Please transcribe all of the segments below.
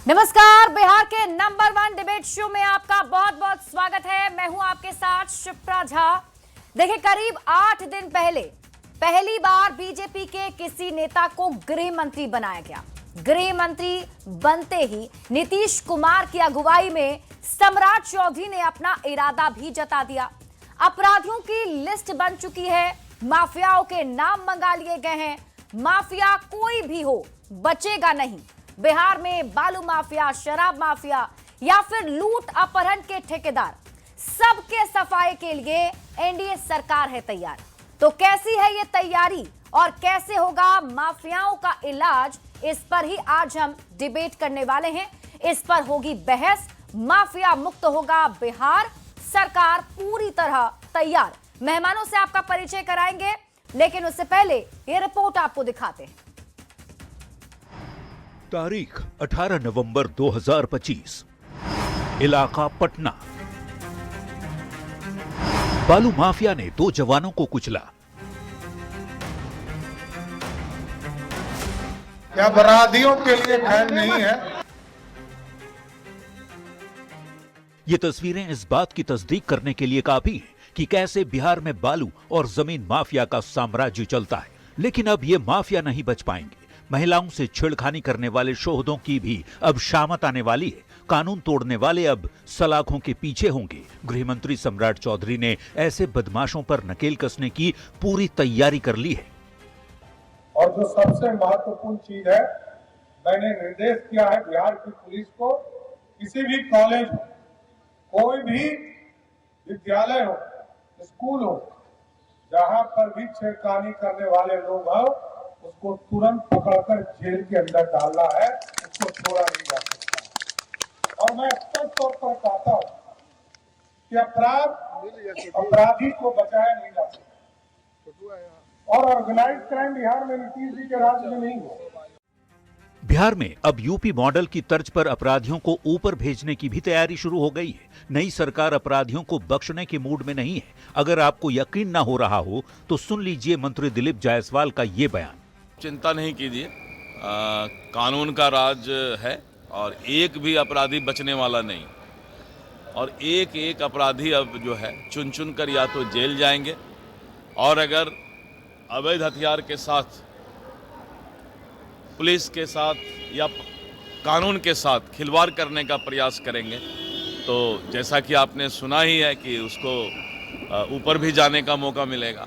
नमस्कार, बिहार के number 1 debate show में आपका बहुत बहुत स्वागत है। मैं हूं आपके साथ शिप्रा झा। देखिए, करीब 8 दिन पहले पहली बार बीजेपी के किसी नेता को गृह मंत्री बनाया गया। गृह मंत्री बनते ही नीतीश कुमार की अगुवाई में सम्राट चौधरी ने अपना इरादा भी जता दिया। अपराधियों की लिस्ट बन चुकी है, माफियाओं के नाम मंगा लिए गए हैं। माफिया कोई भी हो, बचेगा नहीं। बिहार में बालू माफिया, शराब माफिया या फिर लूट अपहरण के ठेकेदार, सबके सफाई के लिए एनडीए सरकार है तैयार। तो कैसी है ये तैयारी और कैसे होगा माफियाओं का इलाज, इस पर ही आज हम डिबेट करने वाले हैं। इस पर होगी बहस। माफिया मुक्त होगा बिहार, सरकार पूरी तरह तैयार। मेहमानों से आपका परिचय कराएंगे, लेकिन उससे पहले ये रिपोर्ट आपको दिखाते हैं। तारीख 18 नवंबर 2025, इलाका पटना। बालू माफिया ने 2 जवानों को कुचला। क्या अपराधियों के लिए खैर नहीं है? ये तस्वीरें इस बात की तस्दीक करने के लिए काफी हैं कि कैसे बिहार में बालू और जमीन माफिया का साम्राज्य चलता है। लेकिन अब ये माफिया नहीं बच पाएंगे। महिलाओं से छेड़खानी करने वाले शोहदों की भी अब शामत आने वाली है। कानून तोड़ने वाले अब सलाखों के पीछे होंगे। गृह मंत्री सम्राट चौधरी ने ऐसे बदमाशों पर नकेल कसने की पूरी तैयारी कर ली है। और जो सबसे महत्वपूर्ण चीज है, मैंने निर्देश किया है बिहार की पुलिस को, किसी भी कॉलेज हो, कोई भी विद्यालय हो, स्कूल हो, जहां पर भी छेड़खानी करने वाले लोग हो, उसको तुरंत पकड़कर जेल के अंदर डालना है। उसको छोड़ा नहीं जा सकता। और मैं स्पष्ट तौर पर कहता हूं कि अपराधी को बचाया नहीं जा सकता। और ऑर्गेनाइज क्राइम बिहार में नीतीश जी के राज्य में नहीं हो। बिहार में अब यूपी मॉडल की तर्ज पर अपराधियों को ऊपर भेजने की भी तैयारी शुरू हो गई है। नई सरकार अपराधियों को बख्शने के मूड में नहीं है। अगर आपको यकीन ना हो रहा हो तो सुन लीजिए मंत्री दिलीप जायसवाल का ये बयान। चिंता नहीं कीजिए, कानून का राज है और एक भी अपराधी बचने वाला नहीं। और एक एक अपराधी अब जो है चुन चुन कर या तो जेल जाएंगे, और अगर अवैध हथियार के साथ, पुलिस के साथ या कानून के साथ खिलवाड़ करने का प्रयास करेंगे तो जैसा कि आपने सुना ही है कि उसको ऊपर भी जाने का मौका मिलेगा।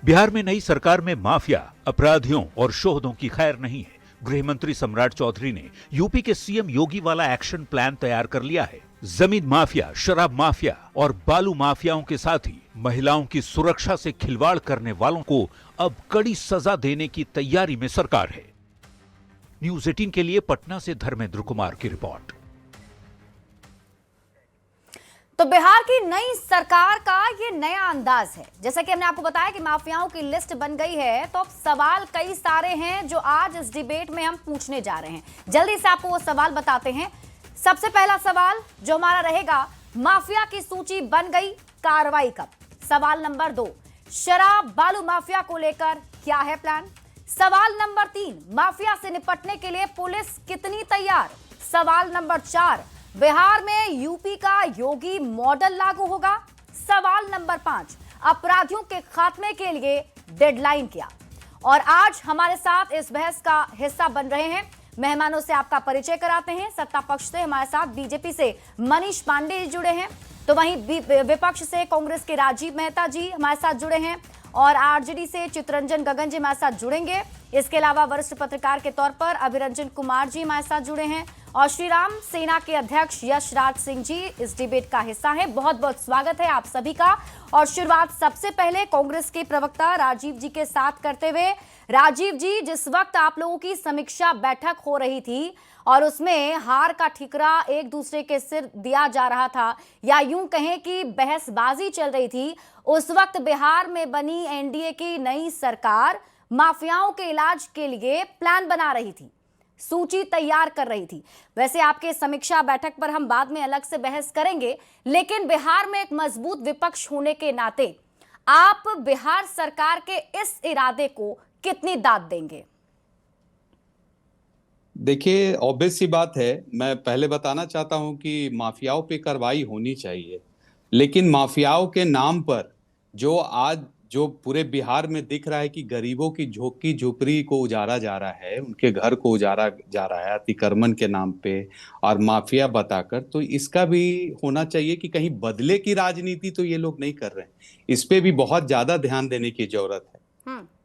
बिहार में नई सरकार में माफिया, अपराधियों और शोहदों की खैर नहीं है। गृह मंत्री सम्राट चौधरी ने यूपी के सीएम योगी वाला एक्शन प्लान तैयार कर लिया है। जमीन माफिया, शराब माफिया और बालू माफियाओं के साथ ही महिलाओं की सुरक्षा से खिलवाड़ करने वालों को अब कड़ी सजा देने की तैयारी में सरकार है। न्यूज़ 18 के लिए पटना से धर्मेंद्र कुमार की रिपोर्ट। तो बिहार की नई सरकार का ये नया अंदाज है। जैसा कि हमने आपको बताया कि माफियाओं की लिस्ट बन गई है, तो अब सवाल कई सारे हैं जो आज इस डिबेट में हम पूछने जा रहे हैं। जल्दी से आपको वो सवाल बताते हैं। सबसे पहला सवाल जो हमारा रहेगा, माफिया की सूची बन गई, कार्रवाई कब? सवाल नंबर 2, शराब बालू माफिया को लेकर क्या है प्लान? सवाल नंबर 3, माफिया से निपटने के लिए पुलिस कितनी तैयार? सवाल नंबर 4, बिहार में यूपी का योगी मॉडल लागू होगा? सवाल नंबर 5, अपराधियों के खात्मे के लिए डेडलाइन क्या? और आज हमारे साथ इस बहस का हिस्सा बन रहे हैं। मेहमानों से आपका परिचय कराते हैं। सत्ता पक्ष से हमारे साथ बीजेपी से मनीष पांडे जी जुड़े हैं, तो वहीं विपक्ष से कांग्रेस के राजीव मेहता जी हमारे साथ जुड़े हैं, और आरजेडी से चितरंजन गगन जी हमारे साथ जुड़ेंगे। इसके अलावा वरिष्ठ पत्रकार के तौर पर अभिरंजन कुमार जी हमारे साथ जुड़े हैं, और श्री राम सेना के अध्यक्ष यश राज सिंह जी इस डिबेट का हिस्सा हैं। बहुत बहुत स्वागत है आप सभी का। और शुरुआत सबसे पहले कांग्रेस के प्रवक्ता राजीव जी के साथ करते हुए। राजीव जी, जिस वक्त आप लोगों की समीक्षा बैठक हो रही थी और उसमें हार का ठिकरा एक दूसरे के सिर दिया जा रहा था, या यूं कहें कि बहसबाजी चल रही थी, उस वक्त बिहार में बनी एनडीए की नई सरकार माफियाओं के इलाज के लिए प्लान बना रही थी, सूची तैयार कर रही थी। वैसे आपके समीक्षा बैठक पर हम बाद में अलग से बहस करेंगे, लेकिन बिहार में एक मजबूत विपक्ष होने के नाते आप बिहार सरकार के इस इरादे को कितनी दाद देंगे? देखिए, ऑब्वियस सी बात है। मैं पहले बताना चाहता हूं कि माफियाओं पे कार्रवाई होनी चाहिए, लेकिन माफियाओं के नाम पर जो पूरे बिहार में दिख रहा है कि गरीबों की झोंकी झोपड़ी को उजाड़ा जा रहा है, उनके घर को उजाड़ा जा रहा है अतिक्रमण के नाम पे और माफिया बताकर, तो इसका भी होना चाहिए कि कहीं बदले की राजनीति तो ये लोग नहीं कर रहे हैं। इस पे भी बहुत ज्यादा ध्यान देने की जरूरत है,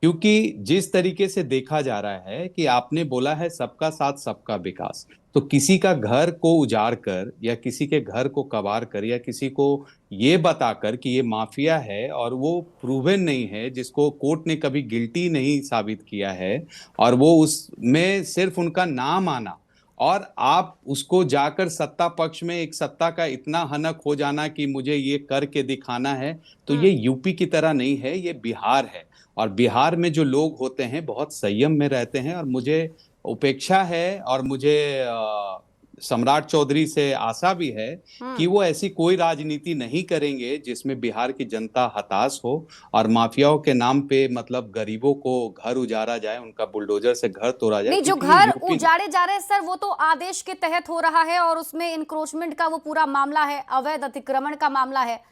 क्योंकि जिस तरीके से देखा जा रहा है कि आपने बोला है सबका साथ सबका विकास, तो किसी का घर को उजाड़ कर या किसी के घर को कबाड़ कर या किसी को ये बताकर कि ये माफिया है और वो प्रूवन नहीं है, जिसको कोर्ट ने कभी गिल्टी नहीं साबित किया है, और वो उसमें सिर्फ उनका नाम आना और आप उसको जाकर सत्ता पक्ष में एक सत्ता का इतना हनक हो जाना कि मुझे ये करके दिखाना है, तो ये यूपी की तरह नहीं है, ये बिहार है। और बिहार में जो लोग होते हैं बहुत संयम में रहते हैं, और मुझे उपेक्षा है और मुझे सम्राट चौधरी से आशा भी है कि वो ऐसी कोई राजनीति नहीं करेंगे जिसमें बिहार की जनता हताश हो और माफियाओं के नाम पे मतलब गरीबों को घर उजाड़ा जाए, उनका बुलडोजर से घर तोड़ा जाए। नहीं, जो घर उजाड़े जा रहे हैं सर, वो तो आदेश के तहत हो रहा है और उसमें इंक्रोचमेंट का वो पूरा मामला है, अवैध अतिक्रमण का मामला है।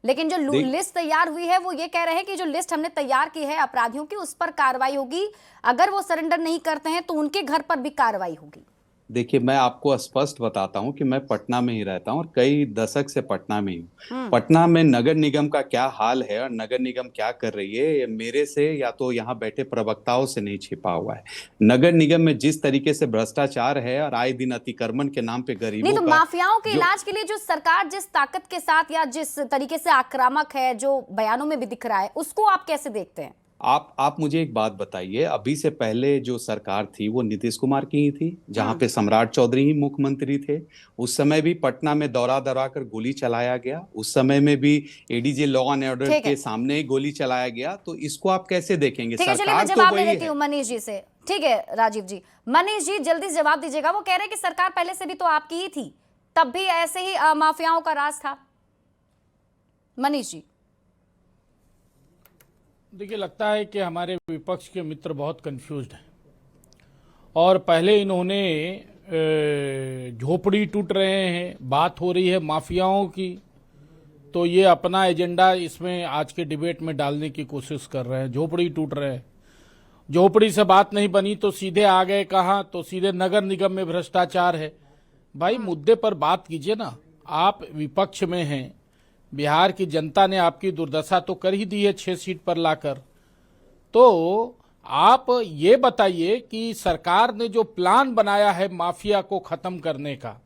लेकिन जो लिस्ट तैयार हुई है वो ये कह रहे हैं कि जो लिस्ट हमने तैयार की है अपराधियों की, उस पर कार्रवाई होगी, अगर वो सरेंडर नहीं करते हैं तो उनके घर पर भी कार्रवाई होगी। देखिए, मैं आपको स्पष्ट बताता हूं कि मैं पटना में ही रहता हूं और कई दशक से पटना में ही हूं। पटना में नगर निगम का क्या हाल है और नगर निगम क्या कर रही है, ये मेरे से या तो यहाँ बैठे प्रवक्ताओं से नहीं छिपा हुआ है। नगर निगम में जिस तरीके से भ्रष्टाचार है और आए दिन अतिक्रमण के नाम पे गरीबों नहीं, तो माफियाओं के इलाज के लिए जो सरकार जिस ताकत के साथ या जिस तरीके से आक्रामक है, जो बयानों में भी दिख रहा है, उसको आप कैसे देखते हैं? आप मुझे एक बात बताइए, अभी से पहले जो सरकार थी वो नीतीश कुमार की ही थी, जहां पे सम्राट चौधरी ही मुख्यमंत्री थे। उस समय भी पटना में दौरा दौरा कर गोली चलाया गया, उस समय में भी एडीजी लॉ एंड ऑर्डर के सामने ही गोली चलाया गया। तो इसको आप कैसे देखेंगे? सरकार तो जवाब देती हूँ मनीष जी से। ठीक है राजीव जी, मनीष जी जल्दी से जवाब दीजिएगा। वो कह रहे हैं कि सरकार पहले से भी तो आपकी ही थी, तब भी ऐसे ही माफियाओं का राज था। मनीष जी, देखिए, लगता है कि हमारे विपक्ष के मित्र बहुत कंफ्यूज्ड हैं और पहले इन्होंने झोपड़ी टूट रहे हैं, बात हो रही है माफियाओं की, तो ये अपना एजेंडा इसमें आज के डिबेट में डालने की कोशिश कर रहे हैं। झोपड़ी टूट रहे हैं, झोपड़ी से बात नहीं बनी तो सीधे आ गए कहाँ, तो सीधे नगर निगम में भ्रष्टाचार है। भाई मुद्दे पर बात कीजिए ना। आप विपक्ष में हैं, बिहार की जनता ने आपकी दुर्दशा तो कर ही दी है 6 सीट पर लाकर। तो आप ये बताइए कि सरकार ने जो प्लान बनाया है माफिया को खत्म करने का,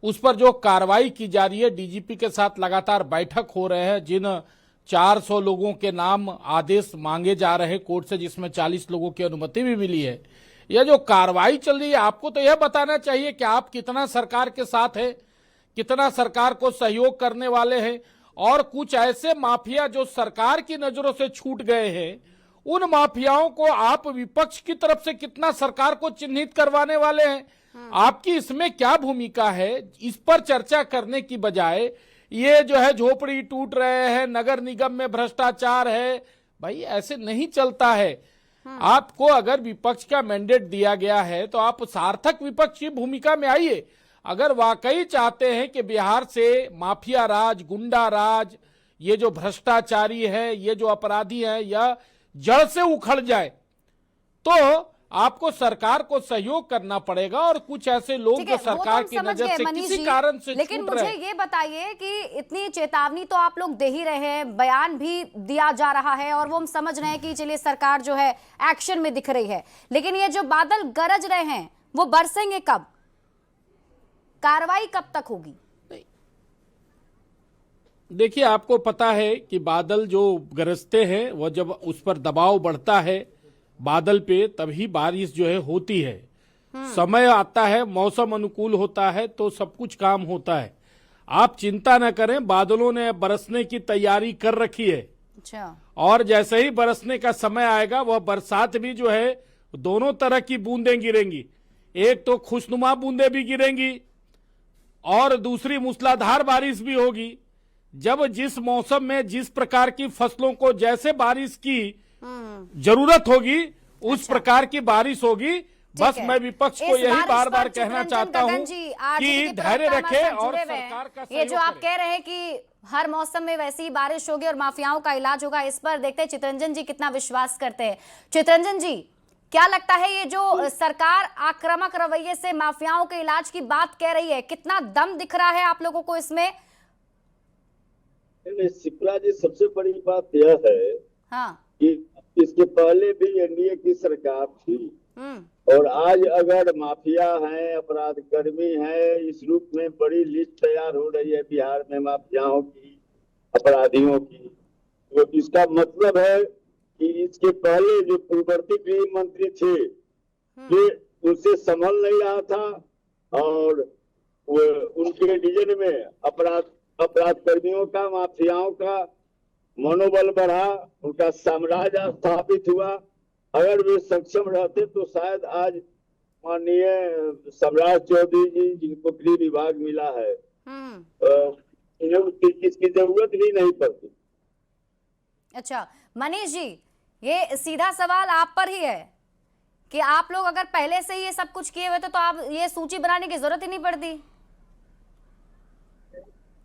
उस पर जो कार्रवाई की जा रही है, डीजीपी के साथ लगातार बैठक हो रहे हैं, जिन 400 लोगों के नाम आदेश मांगे जा रहे हैं कोर्ट से, जिसमें 40 लोगों की अनुमति भी मिली है, यह जो कार्रवाई चल रही है, आपको तो यह बताना चाहिए कि आप कितना सरकार के साथ है, कितना सरकार को सहयोग करने वाले हैं। और कुछ ऐसे माफिया जो सरकार की नजरों से छूट गए हैं, उन माफियाओं को आप विपक्ष की तरफ से कितना सरकार को चिन्हित करवाने वाले हैं? आपकी इसमें क्या भूमिका है? इस पर चर्चा करने की बजाय ये जो है झोपड़ी टूट रहे हैं, नगर निगम में भ्रष्टाचार है, भाई ऐसे नहीं चलता है। आपको अगर विपक्ष का मैंडेट दिया गया है तो आप सार्थक विपक्ष की भूमिका में आइए। अगर वाकई चाहते हैं कि बिहार से माफिया राज, गुंडा राज, ये जो भ्रष्टाचारी है, ये जो अपराधी है, यह जड़ से उखड़ जाए, तो आपको सरकार को सहयोग करना पड़ेगा। और कुछ ऐसे लोग जो सरकार की नजर से किसी कारण से, लेकिन मुझे ये बताइए कि इतनी चेतावनी तो आप लोग दे ही रहे हैं, बयान भी दिया जा रहा है और वो हम समझ रहे हैं कि चलिए सरकार जो है एक्शन में दिख रही है, लेकिन ये जो बादल गरज रहे हैं वो बरसेंगे कब? कार्रवाई कब तक होगी? देखिए, आपको पता है कि बादल जो गरजते हैं वह जब उस पर दबाव बढ़ता है बादल पे, तभी बारिश जो है होती है। समय आता है, मौसम अनुकूल होता है तो सब कुछ काम होता है। आप चिंता न करें, बादलों ने बरसने की तैयारी कर रखी है। अच्छा। और जैसे ही बरसने का समय आएगा, वह बरसात भी जो है दोनों तरह की बूंदें गिरेंगी। एक तो खुशनुमा बूंदें भी गिरेंगी और दूसरी मूसलाधार बारिश भी होगी। जब जिस मौसम में जिस प्रकार की फसलों को जैसे बारिश की जरूरत होगी, उस प्रकार की बारिश होगी। बस है। मैं विपक्ष को इस यही बारिश बार पर बार कहना चितरंजन चाहता हूं गगन जी, आरजेडी कि के धैर्य प्रवक्ता रखें हमारे साथ और जुड़े हुए हैं। सरकार का ये जो सहयोग आप करें। कह रहे हैं कि हर मौसम में वैसी ही बारिश होगी और माफियाओं का इलाज होगा, इस पर देखते हैं चितरंजन जी कितना विश्वास करते हैं। चितरंजन जी, क्या लगता है ये जो सरकार आक्रामक रवैये से माफियाओं के इलाज की बात कह रही है, कितना दम दिख रहा है आप लोगों को इसमें? शिप्रा जी, सबसे बड़ी बात यह है हाँ। कि इसके पहले भी एनडीए की सरकार थी और आज अगर माफिया है, अपराध कर्मी है, इस रूप में बड़ी लिस्ट तैयार हो रही है बिहार में माफियाओं की, अपराधियों की, तो इसका मतलब है कि इसके पहले जो पूर्ववर्ती गृह मंत्री थे ये उनसे संभल नहीं रहा था और उनके डिवीजन में अपराध कर्मियों का, माफियाओं का मनोबल बढ़ा, उनका साम्राज्य स्थापित हुआ। अगर वे सक्षम रहते तो शायद आज माननीय सम्राट चौधरी जी, जिनको गृह विभाग मिला है, इन्हें इसकी जरूरत भी नहीं पड़ती। अच्छा मनीष जी, ये सीधा सवाल आप पर ही है कि आप लोग अगर पहले से ही ये सब कुछ किए हुए थे तो आप ये सूची बनाने की जरूरत ही नहीं पड़ती।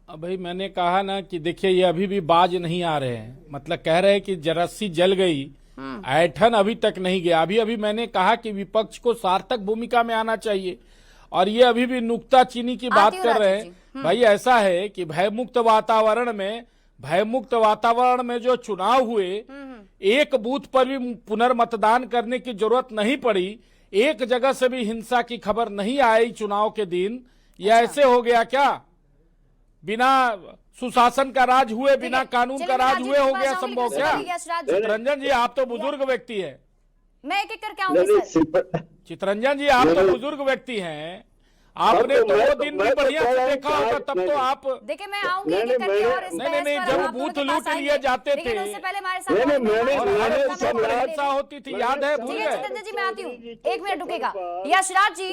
अब भाई मैंने कहा ना कि देखिए ये अभी भी बाज नहीं आ रहे हैं, मतलब कह रहे हैं कि जरस्सी जल गई, ऐठन अभी तक नहीं गया। अभी अभी मैंने कहा कि विपक्ष को सार्थक भूमिका में आना चाहिए और ये अभी भी नुक्ताचीनी की बात कर रहे हैं। भाई ऐसा है कि भयमुक्त वातावरण में जो चुनाव हुए, एक बूथ पर भी पुनर्मतदान करने की जरूरत नहीं पड़ी, एक जगह से भी हिंसा की खबर नहीं आई चुनाव के दिन। यह ऐसे हो गया क्या? बिना सुशासन का राज हुए, बिना कानून का राज हुए हो गया संभव क्या? चितरंजन जी, आप तो बुजुर्ग व्यक्ति है। मैं एक एक करके आऊंगी सर। चितरंजन जी, आप तो बुजुर्ग व्यक्ति हैं, आपने तो वो दिन भी बढ़िया से देखा होगा, तब तो आप देखिए मैं आऊंगी एक एक करके और इस नहीं, जब बूथ लूट लिए जाते थे उससे पहले हमारे साथ हिंसा होती थी, याद है? भूल गए? चितरंजन जी मैं आती हूँ, एक मिनट रुकेगा। यशराज जी,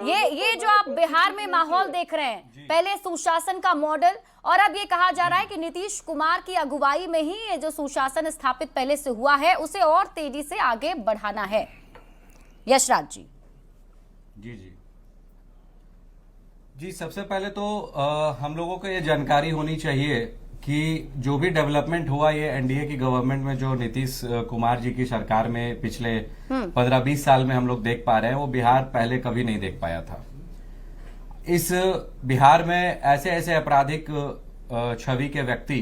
ये जो आप बिहार में माहौल देख रहे हैं, पहले सुशासन का मॉडल और अब ये कहा जा रहा है कि नीतीश कुमार की अगुवाई में ही ये जो सुशासन स्थापित पहले से हुआ है उसे और तेजी से आगे बढ़ाना है। यशराज जी। जी, सबसे पहले तो हम लोगों को ये जानकारी होनी चाहिए कि जो भी डेवलपमेंट हुआ ये एनडीए की गवर्नमेंट में, जो नीतीश कुमार जी की सरकार में पिछले 15-20 साल में हम लोग देख पा रहे हैं, वो बिहार पहले कभी नहीं देख पाया था। इस बिहार में ऐसे ऐसे आपराधिक छवि के व्यक्ति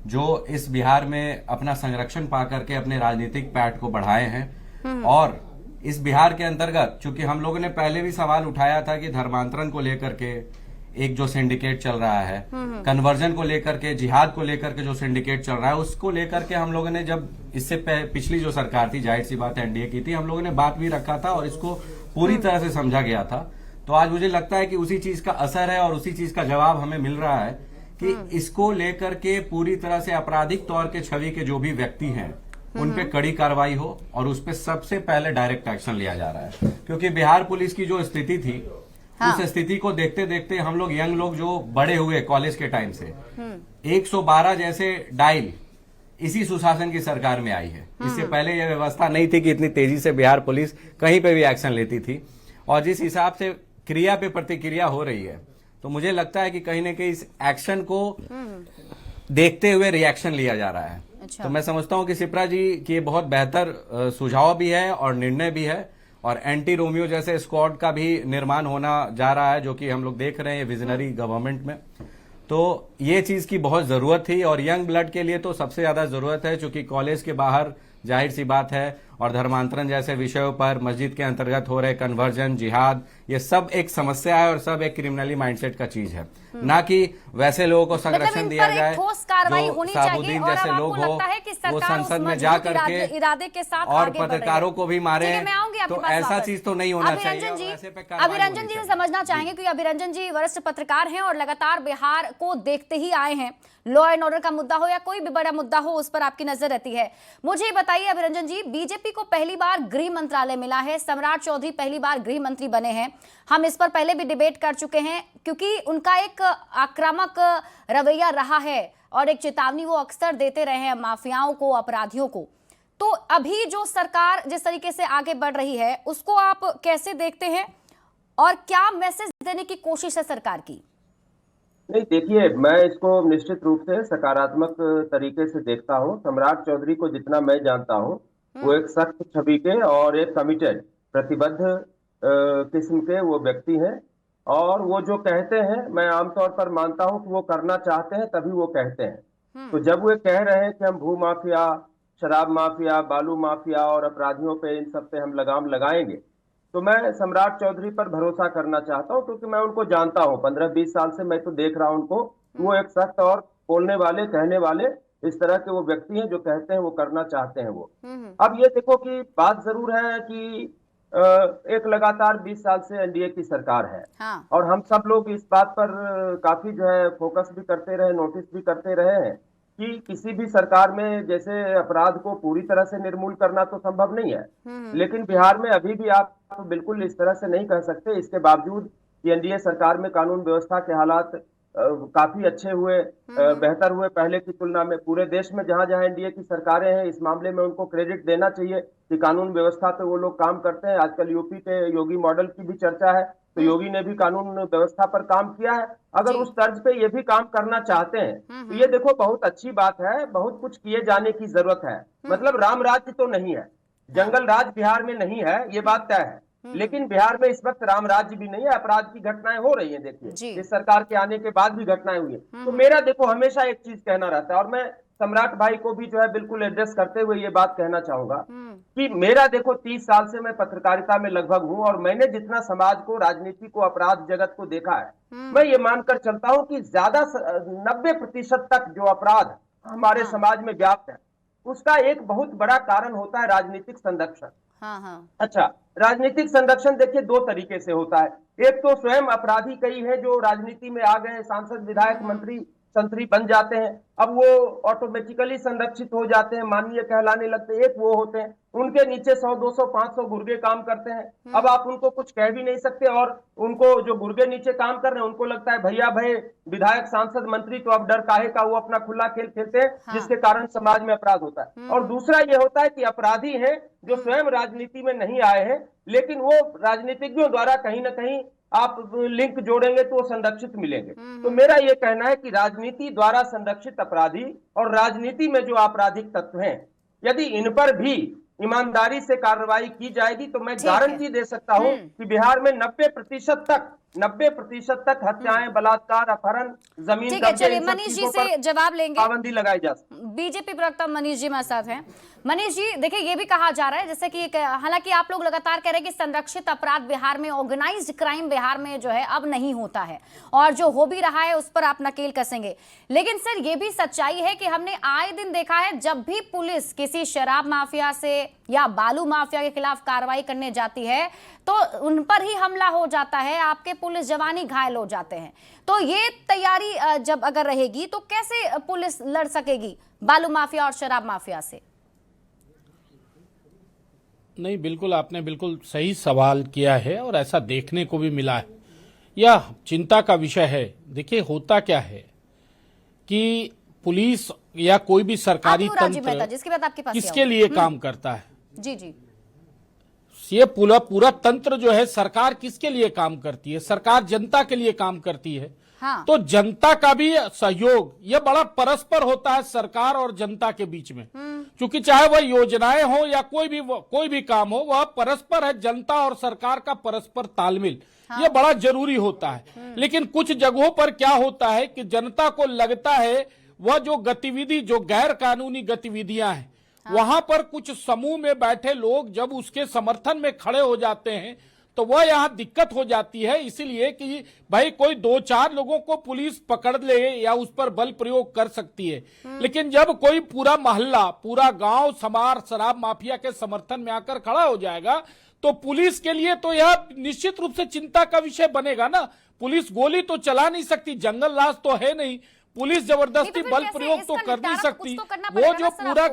जो इस बिहार में अपना संरक्षण पा करके अपने राजनीतिक पैठ को बढ़ाए हैं और इस बिहार के अंतर्गत, चूंकि हम लोगों ने पहले भी सवाल उठाया था कि धर्मांतरण को लेकर के एक जो सिंडिकेट चल रहा है, कन्वर्जन को लेकर के, जिहाद को लेकर के जो सिंडिकेट चल रहा है, उसको लेकर के हम लोगों ने, जब इससे पिछली जो सरकार थी, जाहिर सी बात एनडीए की थी, हम लोगों ने बात भी रखा था और इसको पूरी तरह से समझा गया था। तो आज मुझे लगता है कि उसी चीज का असर है और उसी चीज का जवाब हमें मिल रहा है कि इसको लेकर के पूरी तरह से आपराधिक तौर के छवि के जो भी व्यक्ति हैं उन पे कड़ी कार्रवाई हो और उस पे सबसे पहले डायरेक्ट एक्शन लिया जा रहा है। क्योंकि बिहार पुलिस की जो स्थिति थी, उस स्थिति को देखते देखते हम लोग यंग लोग जो बड़े हुए कॉलेज के टाइम से 112 जैसे डायल इसी सुशासन की सरकार में आई है। इससे पहले यह व्यवस्था नहीं थी कि इतनी तेजी से बिहार पुलिस कहीं पे भी एक्शन लेती थी और जिस हिसाब से क्रिया पे प्रतिक्रिया हो रही है, तो मुझे लगता है कि कहीं ना कहीं इस एक्शन को देखते हुए रिएक्शन लिया जा रहा है। तो मैं समझता हूं कि शिप्रा जी की बहुत बेहतर सुझाव भी है और निर्णय भी है और एंटी रोमियो जैसे स्क्वाड का भी निर्माण होना जा रहा है, जो कि हम लोग देख रहे हैं विजनरी गवर्नमेंट में। तो ये चीज की बहुत जरूरत थी और यंग ब्लड के लिए तो सबसे ज्यादा जरूरत है, क्योंकि कॉलेज के बाहर जाहिर सी बात है और धर्मांतरण जैसे विषयों पर मस्जिद के अंतर्गत हो रहे कन्वर्जन, जिहाद, ये सब एक समस्या है और सब एक क्रिमिनली माइंडसेट का चीज है, ना कि वैसे लोगों को संरक्षण दिया जाए। ठोस कार्रवाई होनी चाहिए साबुद्दीन और जैसे अब लोग आपको हो लगता है कि वो सरकार संसद उस में जा मजबूत करके इरादे के साथ और आगे बढ़ रही है। पत्रकारों को भी मारे, ठीक है, मैं आऊंगी आपके तो पास ऐसा वापस। चीज तो नहीं होना चाहिए। अभिरंजन जी से समझना चाहेंगे क्योंकि अभिरंजन जी वरिष्ठ पत्रकार हैं और लगातार बिहार को देखते ही आए हैं। लॉ एंड ऑर्डर का मुद्दा हो या कोई भी बड़ा मुद्दा हो, उस पर आपकी नजर रहती है। मुझे बताइए अभिरंजन जी, बीजेपी को पहली बार गृह मंत्रालय मिला है, सम्राट चौधरी पहली बार गृह मंत्री बने हैं। हम इस पर पहले भी डिबेट कर चुके हैं क्योंकि उनका एक आक्रामक रवैया रहा है और एक चेतावनी वो अक्सर देते रहे हैं माफियाओं को, अपराधियों को। तो अभी जो सरकार जिस तरीके से आगे बढ़ रही है उसको आप कैसे देखते हैं और क्या मैसेज देने की कोशिश है सरकार की? नहीं, देखिए, मैं इसको निश्चित रूप से सकारात्मक तरीके से देखता हूँ। सम्राट चौधरी को जितना मैं जानता हूँ, वो एक सख्त छवि के और एक कमिटेड, प्रतिबद्ध किस्म के वो व्यक्ति हैं। और वो जो कहते हैं, मैं आमतौर पर मानता हूँ कि वो करना चाहते हैं तभी वो कहते हैं। तो जब वो कह रहे हैं कि हम भू माफिया, शराब माफिया, बालू माफिया और अपराधियों पे, इन सब पे हम लगाम लगाएंगे, तो मैं सम्राट चौधरी पर भरोसा करना चाहता हूं, क्योंकि मैं उनको जानता हूं। 15-20 साल से मैं तो देख रहा हूं उनको। वो एक सख्त और बोलने वाले, कहने वाले, इस तरह के वो व्यक्ति हैं जो कहते हैं वो करना चाहते हैं वो। अब ये देखो कि बात जरूर है कि एक लगातार 20 साल से एनडीए की सरकार है। हाँ। और हम सब लोग इस बात पर काफी जो है फोकस भी करते रहे, नोटिस भी करते रहे हैं कि किसी भी सरकार में जैसे अपराध को पूरी तरह से निर्मूल करना तो संभव नहीं है, लेकिन बिहार में अभी भी आप बिल्कुल इस तरह से नहीं कह सकते। इसके बावजूद कि एनडीए सरकार में कानून व्यवस्था के हालात काफी अच्छे हुए, बेहतर हुए पहले की तुलना में। पूरे देश में जहां जहां एनडीए की सरकारें हैं, इस मामले में उनको क्रेडिट देना चाहिए कि कानून व्यवस्था पे वो लोग काम करते हैं। आजकल यूपी के योगी मॉडल की भी चर्चा है, तो योगी ने भी कानून व्यवस्था पर काम किया है। अगर उस तर्ज पे ये भी काम करना चाहते हैं तो ये देखो बहुत अच्छी बात है। बहुत कुछ किए जाने की जरूरत है। मतलब राम राज्य तो नहीं है, जंगल राज बिहार में नहीं है, ये बात तय है। लेकिन बिहार में इस वक्त राम राज्य भी नहीं है। अपराध की घटनाएं हो रही हैं, देखिए इस सरकार के आने के बाद भी घटनाएं हुई है। तो मेरा देखो हमेशा एक चीज कहना रहता है, और मैं सम्राट भाई को भी जो है बिल्कुल एड्रेस करते हुए ये बात कहना चाहूंगा कि मेरा देखो 30 साल से मैं पत्रकारिता में लगभग हूं, और मैंने जितना समाज को, राजनीति को, अपराध जगत को देखा है, मैं ये मानकर चलता हूं कि ज्यादा 90% तक जो अपराध हमारे समाज में व्याप्त है, उसका एक बहुत बड़ा कारण होता है राजनीतिक संरक्षण। अच्छा, राजनीतिक संरक्षण देखिए दो तरीके से होता है। एक तो स्वयं अपराधी कई हैं जो राजनीति में आ गए, सांसद, विधायक, मंत्री, संतरी बन जाते हैं, अब वो ऑटोमेटिकली संरक्षित हो जाते हैं, माननीय कहलाने लगते हैं। एक वो होते हैं, उनके नीचे 100, 200, 500 गुर्गे काम करते हैं। अब आप उनको कुछ कह भी नहीं सकते, और उनको जो गुर्गे नीचे काम कर रहे हैं उनको लगता है भैया भाई विधायक, सांसद, मंत्री तो अब डर काहे का, वो अपना खुला खेल खेलते हैं, जिसके कारण समाज में अपराध होता है। और दूसरा ये होता है कि अपराधी हैं जो स्वयं राजनीति में नहीं आए हैं, लेकिन वो राजनीतिज्ञों द्वारा कहीं ना कहीं आप लिंक जोड़ेंगे तो वो संरक्षित मिलेंगे। तो मेरा ये कहना है कि राजनीति द्वारा संरक्षित अपराधी और राजनीति में जो आपराधिक तत्व हैं, यदि इन पर भी ईमानदारी से कार्रवाई की जाएगी तो मैं गारंटी दे सकता हूं कि बिहार में 90% तक हत्याएं, बलात्कार, अपहरण, जमीन ठीक है, चलिए मनीष जी से जवाब लेंगे। पाबंदी लगाई जा सकती है। बीजेपी प्रवक्ता मनीष जी हमारे साथ हैं। मनीष जी देखिए, ये भी कहा जा रहा है जैसे कि हालांकि आप लोग लगातार कह रहे हैं कि संरक्षित अपराध बिहार में, ऑर्गेनाइज्ड क्राइम बिहार में जो है अब नहीं होता है, और जो हो भी रहा है उस पर आप नकेल कसेंगे। लेकिन सर ये भी सच्चाई है कि हमने आए दिन देखा है जब भी पुलिस किसी शराब माफिया से या बालू माफिया के खिलाफ कार्रवाई करने जाती है तो उन पर ही हमला हो जाता है, आपके पुलिस जवान ही घायल हो जाते हैं। तो ये तैयारी जब अगर रहेगी तो कैसे पुलिस लड़ सकेगी बालू माफिया और शराब माफिया से? नहीं, बिल्कुल आपने बिल्कुल सही सवाल किया है और ऐसा देखने को भी मिला है। यह चिंता का विषय है। देखिए होता क्या है कि पुलिस या कोई भी सरकारी तंत्र किसके लिए काम करता है? जी ये पूरा तंत्र जो है, सरकार किसके लिए काम करती है? सरकार जनता के लिए काम करती है। हाँ। तो जनता का भी सहयोग ये बड़ा परस्पर होता है सरकार और जनता के बीच में, क्योंकि चाहे वह योजनाएं हो या कोई भी काम हो, वह परस्पर है। जनता और सरकार का परस्पर तालमेल ये बड़ा जरूरी होता है। लेकिन कुछ जगहों पर क्या होता है कि जनता को लगता है वह जो गतिविधि, जो गैर कानूनी गतिविधियां हैं, वहां पर कुछ समूह में बैठे लोग जब उसके समर्थन में खड़े हो जाते हैं तो वह यहाँ दिक्कत हो जाती है। इसीलिए कि भाई कोई 2-4 लोगों को पुलिस पकड़ ले या उस पर बल प्रयोग कर सकती है, लेकिन जब कोई पूरा मोहल्ला, पूरा गांव समार शराब माफिया के समर्थन में आकर खड़ा हो जाएगा तो पुलिस के लिए तो यह निश्चित रूप से चिंता का विषय बनेगा ना। पुलिस गोली तो चला नहीं सकती, जंगल राज तो है नहीं, पुलिस जबरदस्ती बल प्रयोग तो कर नहीं सकती। वो जो पूरा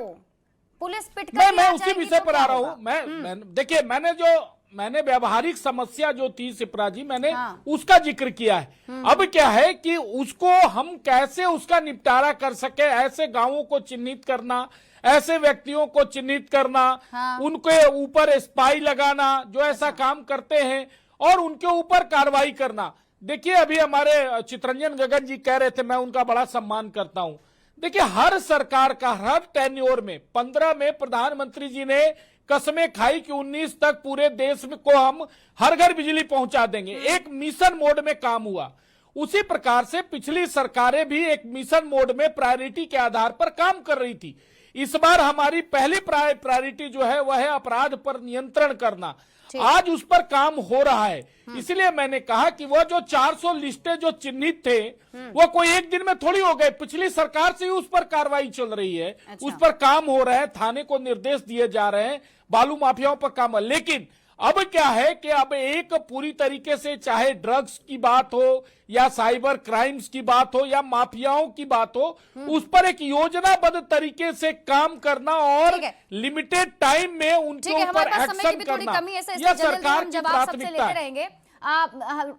पुलिस पिट मैं उसी विषय पर आ रहा हूँ। मैं देखिए, मैंने जो मैंने व्यावहारिक समस्या जो थी शिप्रा जी, मैंने उसका जिक्र किया है। अब क्या है कि उसको हम कैसे उसका निपटारा कर सके, ऐसे गांवों को चिन्हित करना, ऐसे व्यक्तियों को चिन्हित करना, उनके ऊपर स्पाई लगाना जो ऐसा काम करते हैं और उनके ऊपर कार्रवाई करना। देखिए अभी हमारे चितरंजन गगन जी कह रहे थे, मैं उनका बड़ा सम्मान करता हूं। देखिए हर सरकार का हर टेन्योर में 15 में प्रधानमंत्री जी ने कसमें खाई कि 19 तक पूरे देश में को हम हर घर बिजली पहुंचा देंगे। एक मिशन मोड में काम हुआ। उसी प्रकार से पिछली सरकारें भी एक मिशन मोड में प्रायोरिटी के आधार पर काम कर रही थी। इस बार हमारी पहली प्रायोरिटी जो है वह है अपराध पर नियंत्रण करना। आज उस पर काम हो रहा है। इसलिए मैंने कहा कि वह जो 400 लिस्टें जो चिन्हित थे वो कोई एक दिन में थोड़ी हो गए, पिछली सरकार से ही उस पर कार्रवाई चल रही है। उस पर काम हो रहा है, थाने को निर्देश दिए जा रहे हैं, बालू माफियाओं पर काम। लेकिन अब क्या है कि अब एक पूरी तरीके से चाहे ड्रग्स की बात हो या साइबर क्राइम्स की बात हो या माफियाओं की बात हो, उस पर एक योजनाबद्ध तरीके से काम करना और लिमिटेड टाइम में उनके ऊपर एक्शन करना, यह सरकार की प्राथमिकता है।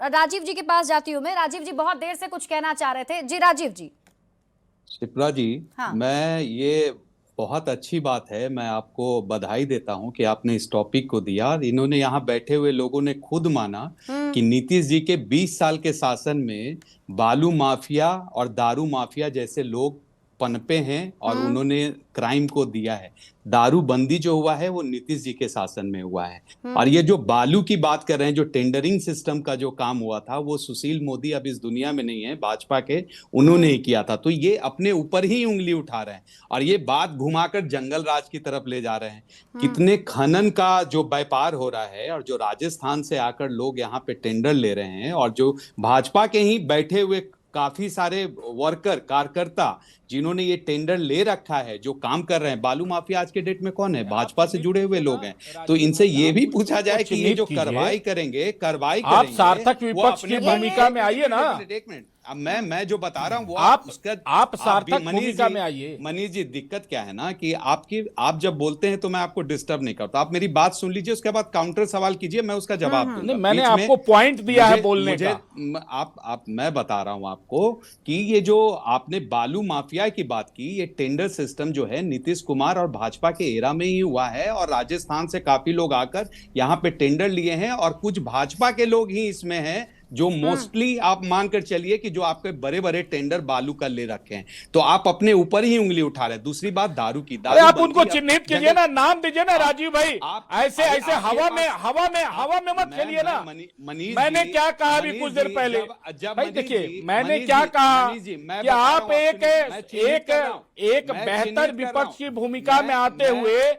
राजीव जी के पास जाती हूँ मैं। राजीव जी बहुत देर से कुछ कहना चाह रहे थे। जी राजीव जी। शिप्रा जी, मैं ये बहुत अच्छी बात है, मैं आपको बधाई देता हूं कि आपने इस टॉपिक को दिया। इन्होंने यहाँ बैठे हुए लोगों ने खुद माना कि नीतीश जी के 20 साल के शासन में बालू माफिया और दारू माफिया जैसे लोग पनपे हैं और उन्होंने क्राइम को दिया है। दारू बंदी जो हुआ है वो नीतीश जी के शासन में हुआ है। और ये जो बालू की बात कर रहे हैं, जो टेंडरिंग सिस्टम का जो काम हुआ था, वो सुशील मोदी अब इस दुनिया में नहीं है, भाजपा के, उन्होंने ही किया था। तो ये अपने ऊपर ही उंगली उठा रहे हैं और ये बात घुमाकर जंगल राज की तरफ ले जा रहे हैं। कितने खनन का जो व्यापार हो रहा है और जो राजस्थान से आकर लोग यहाँ पे टेंडर ले रहे हैं और जो भाजपा के ही बैठे हुए काफी सारे वर्कर कार्यकर्ता जिन्होंने ये टेंडर ले रखा है, जो काम कर रहे हैं। बालू माफिया आज के डेट में कौन है? भाजपा से जुड़े हुए लोग हैं। तो इनसे ये भी पूछा जाए कि ये जो कार्रवाई करेंगे आप सार्थक विपक्ष की भूमिका में आइए ना। एक मिनट, अब मैं जो बता रहा हूँ वो आप सार्थक भूमिका में आइए। मनीष जी, दिक्कत क्या है ना कि आप जब बोलते हैं तो मैं आपको डिस्टर्ब नहीं करता। आप मेरी बात सुन लीजिए, उसके बाद काउंटर सवाल कीजिए, मैं उसका जवाब दूंगा। मैंने आपको पॉइंट दिया है बोलने का। मैं बता रहा हूं आपको कि ये जो आपने बालू माफिया की बात की, ये टेंडर सिस्टम जो है नीतीश कुमार और भाजपा के एरा में ही हुआ है और राजस्थान से काफी लोग आकर यहाँ पे टेंडर लिए हैं और कुछ भाजपा के लोग ही इसमें हैं जो मोस्टली आप मानकर चलिए कि जो आपके बड़े बड़े टेंडर बालू का ले रखे हैं। तो आप अपने ऊपर ही उंगली उठा रहे हैं। दूसरी बात दारू की, आप उनको चिन्हित कीजिए ना, नाम दीजिए ना राजीव भाई। ऐसे हवा में मत खेलिए ना। मैंने क्या कहा अभी कुछ देर पहले, भाई देखिए मैंने क्या कहा कि आप एक बेहतर विपक्ष की भूमिका में आते हुए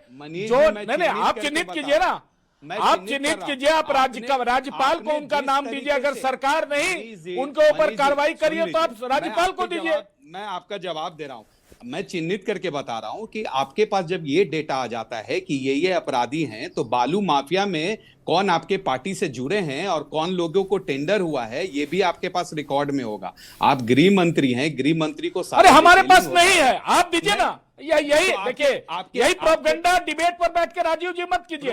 जो नहीं, आप चिन्हित कीजिए ना, आप चिन्हित कीजिए। आप राज्यपाल को उनका नाम दीजिए। अगर सरकार नहीं उनके ऊपर कार्रवाई करिए तो आप राज्यपाल को दीजिए। मैं आपका जवाब दे रहा हूं। मैं चिन्हित करके बता रहा हूं कि आपके पास जब ये डेटा आ जाता है कि ये अपराधी हैं, तो बालू माफिया में कौन आपके पार्टी से जुड़े हैं और कौन लोगों को टेंडर हुआ है, ये भी आपके पास रिकॉर्ड में होगा। आप गृह मंत्री हैं, गृह मंत्री को अरे हमारे पास नहीं है, आप दीजिए ना। यही देखिए, यही प्रोपेगेंडा डिबेट पर बैठ के राजीव जी मत कीजिए।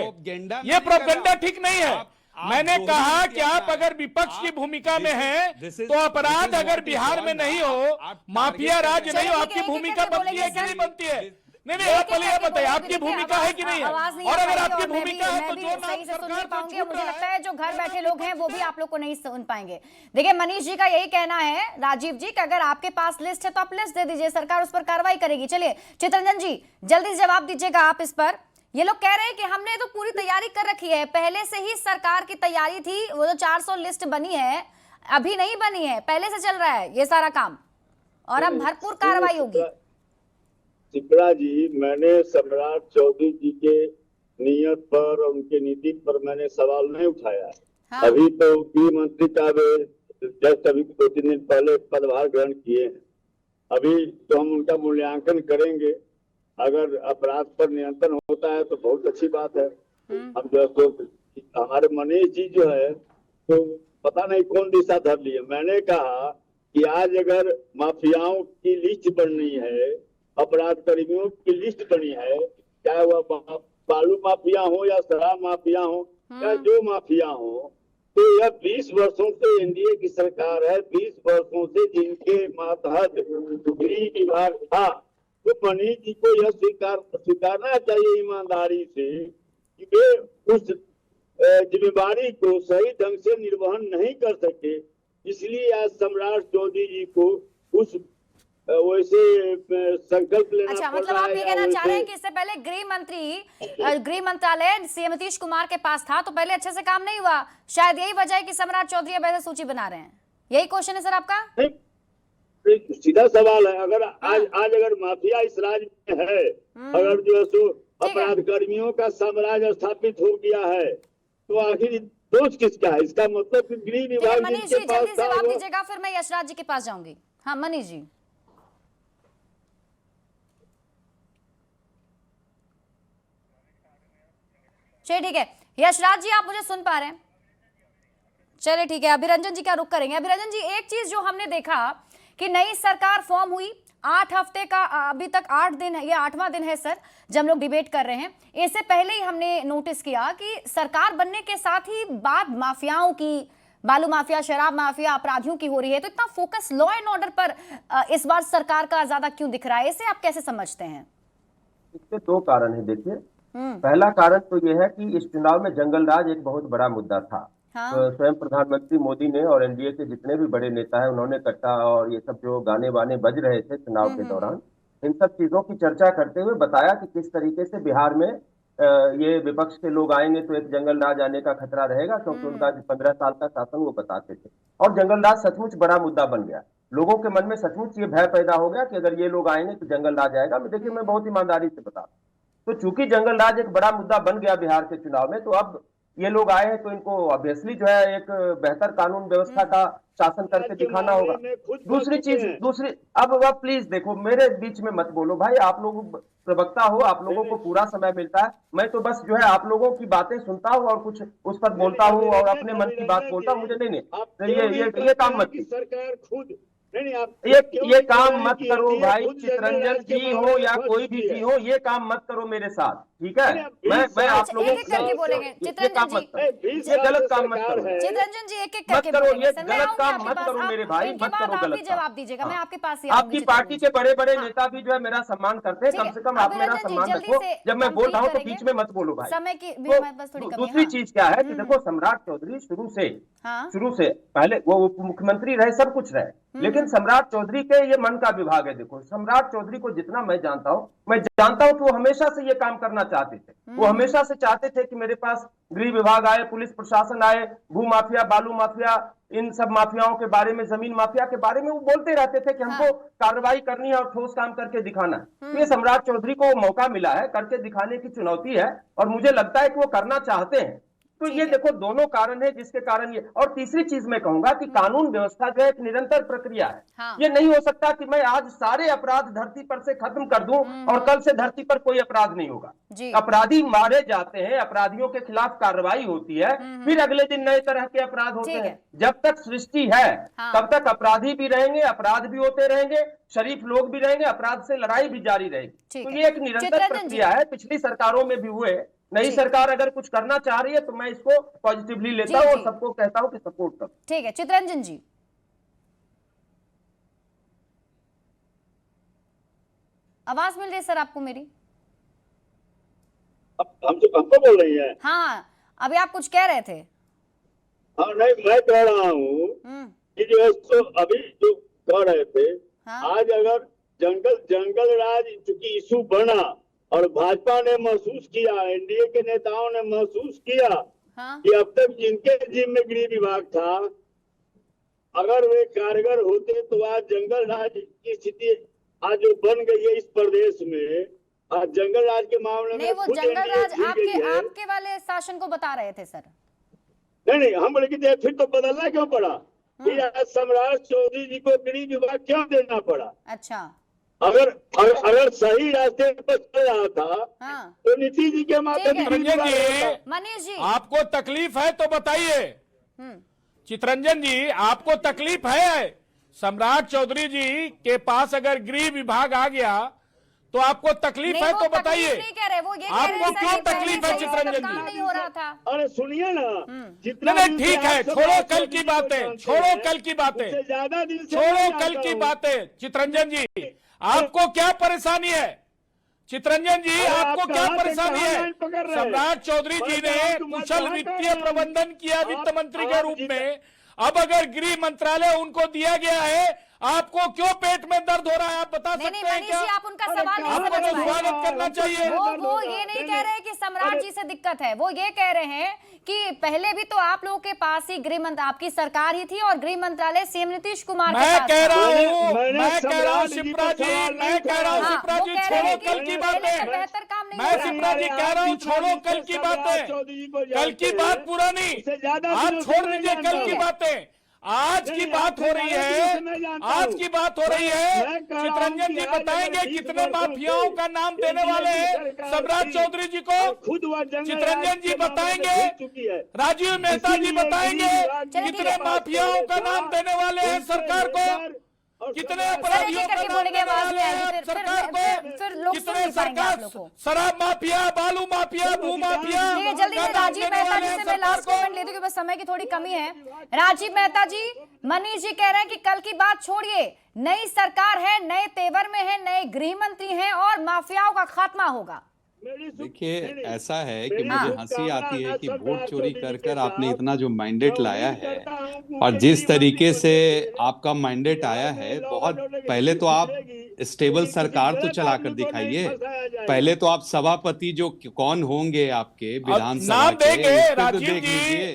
ये प्रोपेगेंडा ठीक नहीं है। मैंने कहा कि आप अगर विपक्ष की भूमिका में हैं तो अपराध अगर बिहार में नहीं हो, माफिया राज नहीं हो, आपकी भूमिका बनती है कि नहीं बनती है? नहीं, आप पहले ये बताइए, आपकी भूमिका है कि नहीं है? और अगर आपकी भूमिका है तो जो सही से सुन नहीं पाऊंगी, मुझे लगता है जो घर बैठे लोग हैं वो भी आप लोग को नहीं सुन पाएंगे। देखिए मनीष जी का यही कहना है, राजीव जी, कि अगर आपके पास लिस्ट है तो आप लिस्ट दे दीजिए, सरकार उस पर कार्रवाई करेगी। चलिए चितरंजन जी, जल्दी जवाब दीजिएगा आप इस पर। ये लोग कह रहे हैं कि हमने तो पूरी तैयारी कर रखी है, पहले से ही सरकार की तैयारी थी। वो जो 400 लिस्ट बनी है अभी नहीं बनी है, पहले से चल रहा है ये सारा काम और अब भरपूर कार्रवाई होगी। शिप्रा जी, मैंने सम्राट चौधरी जी के नियत पर और उनके नीति पर मैंने सवाल नहीं उठाया है। हाँ। अभी तो गृह मंत्री का जस्ट अभी 2-3 दिन पहले पदभार ग्रहण किए हैं। अभी तो हम उनका मूल्यांकन करेंगे। अगर अपराध पर नियंत्रण होता है तो बहुत अच्छी बात है। हम जो हमारे मनीष जी जो है तो पता नहीं कौन दिशा धर लिए। मैंने कहा कि आज अगर माफियाओं की लिस्ट बननी है, अपराध कर्मियों की लिस्ट बनी है, चाहे वह बालू माफिया हो या शराब माफिया हो, या जो माफिया हो, तो यह 20 वर्षों से एनडीए की सरकार है, 20 वर्षों से जिनके मातहत गृह विभाग था, तो मनीष जी को यह स्वीकारना चाहिए ईमानदारी से कि वे उस जिम्मेदारी को सही ढंग से निर्वहन नहीं कर सके, इसलिए आज सम्राट चौधरी जी को उस वैसे संकल्प लेना अच्छा, पड़ मतलब रहा आप ये है। कहना चाह रहे हैं कि इससे पहले गृह मंत्रालय सीएम नीतीश कुमार के पास था तो पहले अच्छे से काम नहीं हुआ, शायद यही वजह है कि सम्राट चौधरी अब ऐसे सूची बना रहे हैं, यही क्वेश्चन है सर आपका? नहीं, सीधा सवाल है, अगर आज अगर माफिया इस राज्य में है, अगर जो है सो अपराध कर्मियों का साम्राज्य स्थापित हो गया है, तो आखिर दोष किसका है? इसका मतलब कि गृह विभाग मनीष जी जल्दी से जवाब दीजिएगा, फिर मैं यशराज जी के पास जाऊंगी। हाँ मनीष जी। चलिए ठीक है, यशराज जी आप मुझे सुन पा रहे हैं? चलिए ठीक है, अभिरंजन जी का रुख करेंगे। अभिरंजन जी, एक चीज जो हमने देखा कि नई सरकार फॉर्म हुई, 8 हफ्ते का अभी तक 8 दिन है, ये 8वां दिन है सर जब हम लोग डिबेट कर रहे हैं। इससे पहले ही हमने नोटिस किया कि सरकार बनने के साथ ही बात माफियाओं की, बालू माफिया, शराब माफिया, अपराधियों की हो रही है, तो इतना फोकस लॉ एंड ऑर्डर पर इस बार सरकार का ज्यादा क्यों दिख रहा है? इसे आप कैसे समझते हैं? इसके 2 कारण है। देखिए, पहला कारण तो यह है कि इस चुनाव में जंगल राज एक बहुत बड़ा मुद्दा था। हाँ। तो स्वयं प्रधानमंत्री मोदी ने और एनडीए के जितने भी बड़े नेता हैं, उन्होंने कट्टा और ये सब जो गाने वाने बज रहे थे चुनाव के दौरान, इन सब चीजों की चर्चा करते हुए बताया कि किस तरीके से बिहार में ये विपक्ष के लोग आएंगे तो एक जंगल राज आने का खतरा रहेगा, क्योंकि उनका 15 साल का शासन वो बताते थे। और जंगल राज सचमुच बड़ा मुद्दा बन गया। लोगों के मन में सचमुच ये भय पैदा हो गया कि अगर ये लोग आएंगे तो जंगल राज आएगा। देखिए, मैं बहुत ईमानदारी से बता, तो चूंकि जंगल राज एक बड़ा मुद्दा बन गया बिहार के चुनाव में, तो अब ये लोग आए हैं तो इनको ऑब्वियसली जो है एक बेहतर कानून व्यवस्था का शासन करके दिखाना होगा। दूसरी अब प्लीज देखो, मेरे बीच में मत बोलो भाई, आप लोग प्रवक्ता हो, आप लोगों को पूरा समय मिलता है, मैं तो बस जो है आप लोगों की बातें सुनता हूँ और कुछ उस पर बोलता हूँ और अपने मन की बात बोलता हूँ। मुझे नहीं ये काम मत, सरकार खुद ये काम मत करो भाई, चितरंजन जी हो या कोई भी जी हो, ये काम मत करो मेरे साथ, ठीक है? मैं आप लोगों एक-एक करके बोलेंगे। चितरंजन जी, ये गलत काम मत करो। चितरंजन जी एक-एक करके करो, बोलेंगे ये सर, मैं गलत आऊंगी काम आपके मत पास। करो मेरे भाई, इनके मत बाद करो आप गलत भी काम। जवाब दीजिएगा, मैं आपके पास ही आपकी आऊंगी। पार्टी के बड़े बड़े नेता भी जो है मेरा सम्मान करते हैं, कम से कम आप मेरा सम्मान रखो। जब मैं बोल रहा हूँ तो बीच में मत बोलो भाई। समय की भी हमारे पास थोड़ी कमी है। दूसरी चीज क्या है कि देखो, सम्राट चौधरी शुरू से पहले वो उप मुख्यमंत्री रहे, सब कुछ रहे, लेकिन सम्राट चौधरी के ये मन का विभाग है। देखो, सम्राट चौधरी को जितना मैं जानता हूं कि वो हमेशा से ये काम करना चाहते थे। वो हमेशा से चाहते थे कि मेरे पास गृह विभाग आए, पुलिस प्रशासन आए, भू माफिया, बालू माफिया, इन सब माफियाओं के बारे में, जमीन माफिया के बारे में वो बोलते रहते थे कि हमको कार्रवाई करनी है और ठोस काम करके दिखाना है। ये सम्राट चौधरी को मौका मिला है, करके दिखाने की चुनौती है, और मुझे लगता है कि वो करना चाहते हैं। तो ये देखो, दोनों कारण है जिसके कारण ये। और तीसरी चीज मैं कहूंगा कि कानून व्यवस्था जो है एक निरंतर प्रक्रिया है। हाँ। ये नहीं हो सकता कि मैं आज सारे अपराध धरती पर से खत्म कर दूं और कल से धरती पर कोई अपराध नहीं होगा। अपराधी मारे जाते हैं, अपराधियों के खिलाफ कार्रवाई होती है, फिर अगले दिन नए तरह के अपराध होते हैं। जब तक सृष्टि है तब तक अपराधी भी रहेंगे, अपराध भी होते रहेंगे, शरीफ लोग भी रहेंगे, अपराध से लड़ाई भी जारी रहेगी। तो ये एक निरंतर प्रक्रिया है, पिछली सरकारों में भी हुए। नई सरकार अगर कुछ करना चाह रही है तो मैं इसको पॉजिटिवली लेता हूं और सबको कहता हूं कि सपोर्ट करो। ठीक है, चितरंजन जी। आवाज मिल रही है सर आपको मेरी? हमको बोल रही है? हाँ, अभी आप कुछ कह रहे थे। हाँ, नहीं, मैं कह रहा हूँ कि जो है तो अभी जो कह रहे थे, आज अगर जंगल राज चूंकि इशू बना और भाजपा ने महसूस किया, एनडीए के नेताओं ने महसूस किया कि अब तक जिनके जिम्मे में गृह विभाग था, अगर वे कारगर होते तो आज जंगल राज की स्थिति आज जो बन गई है इस प्रदेश में, आज जंगल राज के मामले में वो जंगल राज आपके वाले शासन को बता रहे थे सर। नहीं, हम बोले कि फिर तो बदलना क्यों पड़ा? फिर आज सम्राट चौधरी जी को गृह विभाग क्यों देना पड़ा? अच्छा, अगर सही रास्ते पर चल रहा था तो नीतीश जी के माध्यम से। मनीष जी, आपको तकलीफ है तो बताइए। चितरंजन जी, आपको तकलीफ है? सम्राट चौधरी जी के पास अगर गृह विभाग आ गया तो आपको तकलीफ नहीं, है वो तो तकलीफ बताइए, नहीं कह रहे, वो ये कह रहे आपको हैं क्यों सही, तकलीफ है सही से चित्रंजन काम जी? नहीं हो रहा था। अरे सुनिए ना, जितना नहीं दिन से ठीक है, आप छोड़ो समाज कल को की को बातें, जानते छोड़ो हैं, कल की बातें, उससे ज्यादा दिन से छोड़ो मैं कल जानता की हूं। बातें। चित्रंजन जी, आपको क्या परेशानी है? चित्रंजन जी, अरे आप आपको क्या कहां से परेशानी कहां है? लाइन पकड़ रहे हैं? सम्राट चौधरी जी ने वर्तमान कुशल कहां वित्तीय कर रहे हैं? प्रबंधन किया वित्त आप- मंत्री के आप रूप जित- में। अब अगर गृह मंत्रालय उनको दिया गया है, आपको क्यों पेट में दर्द हो रहा है? आप बता नहीं सकते हैं मनीष क्या? जी, आप उनका अरे सवाल नहीं कहां समझ आपको तो पाए। स्वागत करना चाहिए। वो ये नहीं कह रहे कि सम्राट जी से दिक्कत है, वो ये कह रहे हैं कि पहले भी तो आप लोगों के पास ही गृह मंत्री, आपकी सरकार ही थी और गृह मंत्रालय सीएम नीतीश कुमार के मैं पास कह था। रहा हूँ, मैंने मैं कह रहा हूँ सम्राट जी शिप्रा पर जी, सवाल मैं नहीं कह रहा हूँ उठाया। शिप्रा वो जी, कह रहे छोड़ो हैं कि कल की पहले से बातें। बेहतर काम नहीं मैं हो रहा शिप्रा जी है। कह रहा हूँ, छोड़ो कल की बातें, कल की बात पुरानी, उससे ज्यादा आप दिनों से छोड़ मैं दीजिए जानता कल की हूं। बातें। आज की नहीं, बात हो आपसे रही ज्यादा है, दिनों से मैं जानता आज हूं। की बात हो रही है। मैं कह रहा हूं चित्रंजन कि जी आज बताएंगे अगर 20 कितने वर्षों माफियाओं से का नाम देने एनडीए वाले की हैं सरकार सम्राट थी चौधरी जी को? और खुद वह जंगल चित्रंजन राज जी के मामले में बताएंगे, जीत चुकी है। राजीव मेहता जी इसीलिए बताएंगे गृह विभाग चलिए, कितने ठीक है। माफियाओं का नाम देने वाले हैं सरकार को, कितने अपराधियों का करके नाम बोलेंगे, देने आवाज वाले नहीं आएगी, हैं फिर सरकार फिर को, लोग सुन कितने नहीं पाएंगे आप सरकार लोग को। शराब माफिया, बालू माफिया, भू माफिया ठीक है, जल्दी का से नाम राजीव देने मेहता वाले जी हैं से मैं सरकार लास्ट को। कमेंट लेती हूँ क्योंकि बस समय की थोड़ी कमी है। राजीव मेहता जी, मनीष जी कह रहे हैं कि कल की बात छोड़िए, नई सरकार है, नए तेवर में है, नए गृह मंत्री हैं और माफियाओं का खात्मा होगा। देखिए, ऐसा है कि हाँ। मुझे हंसी आती है कि वोट चोरी कर कर आपने इतना जो मैंडेट लाया है और जिस तरीके से आपका मैंडेट आया है, बहुत पहले तो आप स्टेबल सरकार तो चला कर दिखाइए। पहले तो आप सभापति जो कौन होंगे आपके विधानसभा नाम के, देंगे, उसको तो राजीव देख जी। लीजिए।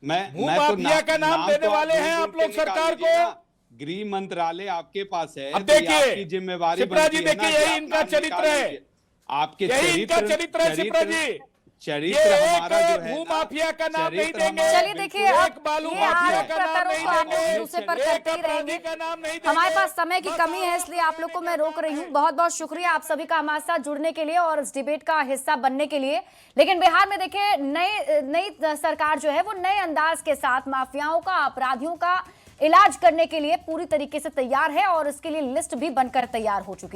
भू मैं तो माफिया का नाम देने तो वाले ढूंढ हैं ढूंढ आप लोग के निकाल सरकार लीजिए को। ना। गृह मंत्रालय आपके पास है, अब तो ये देखिए, आपकी जिम्मेवारी शिप्रा जी बनती है ना देखिए, कि यही आप इनका नाम चरित्र निकाल है। लीजिए। आपके यही इनका चरित्र है शिप्रा जी। चरित्र ये हमारा एक जो है भू ना, माफिया का नाम नहीं चरित्र देंगे। हमारा चलिए देखिए, बिल्कुल एक बालू ये माफिया आरोप का नाम प्रत्यारोप नहीं को आप देंगे, दूसरे पर एक करते ही अपराधी रहेंगे। का नाम नहीं देंगे। हमारे पास समय की बस कमी है, आरोप इसलिए आप लोग को मैं रोक रही हूँ। है। बहुत बहुत शुक्रिया आप सभी का हमारे साथ जुड़ने के लिए और इस डिबेट का हिस्सा बनने के लिए। लेकिन बिहार में देखिए, नई सरकार जो है वो नए अंदाज के साथ माफियाओं का, अपराधियों का इलाज करने के लिए पूरी तरीके से तैयार है और इसके लिए लिस्ट भी बनकर तैयार हो चुकी है।